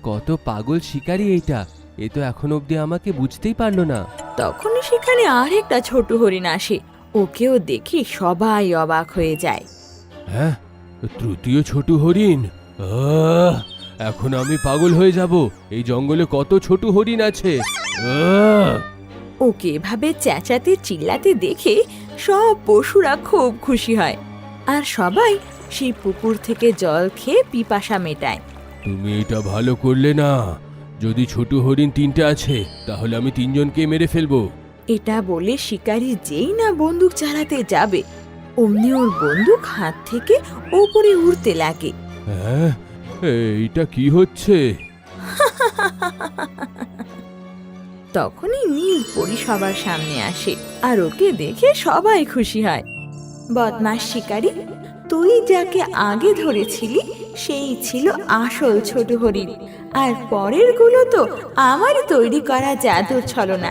কত পাগল শিকারী এইটা! এ তো এখন অবধি আমাকে বুঝতেই পারলো না। তখনই সেখানে আরেকটা ছোট হরিণ আসে। ওকেও দেখে সবাই অবাক হয়ে যায়। হ্যাঁ, তৃতীয় ছোট হরিণ। আহ! এখন আমি পাগল হয়ে যাব। এই জঙ্গলে কত ছোট হরিণ আছে। আহ! ওকে এভাবে চেঁচাতে চিল্লাতে দেখে সব পশুরা খুব খুশি হয়, আর সবাই সেই পুকুর থেকে জল খেয়ে পিপাসা মেটায়। তুমি এটা ভালো করলে না। যদি ছোট হরিণ তিনটে আছে তাহলে আমি তিনজনকে মেরে ফেলবো। এটা বলে শিকারী যেই না বন্দুক চালাতে যাবে, অমনি ওর বন্দুক হাত থেকে ওপরে উড়তে লাগে। হ্যাঁ, এইটা কি হচ্ছে? তখনই নীল পরী সবার সামনে আসে, আর ওকে দেখে সবাই খুশি হয়। বদমাস শিকারী, তুই যাকে আগে ধরেছিলি সেই ছিল আসল ছোট হরিণ, আর পরের গুলো তো আমারই তৈরি করা জাদুর ছলনা।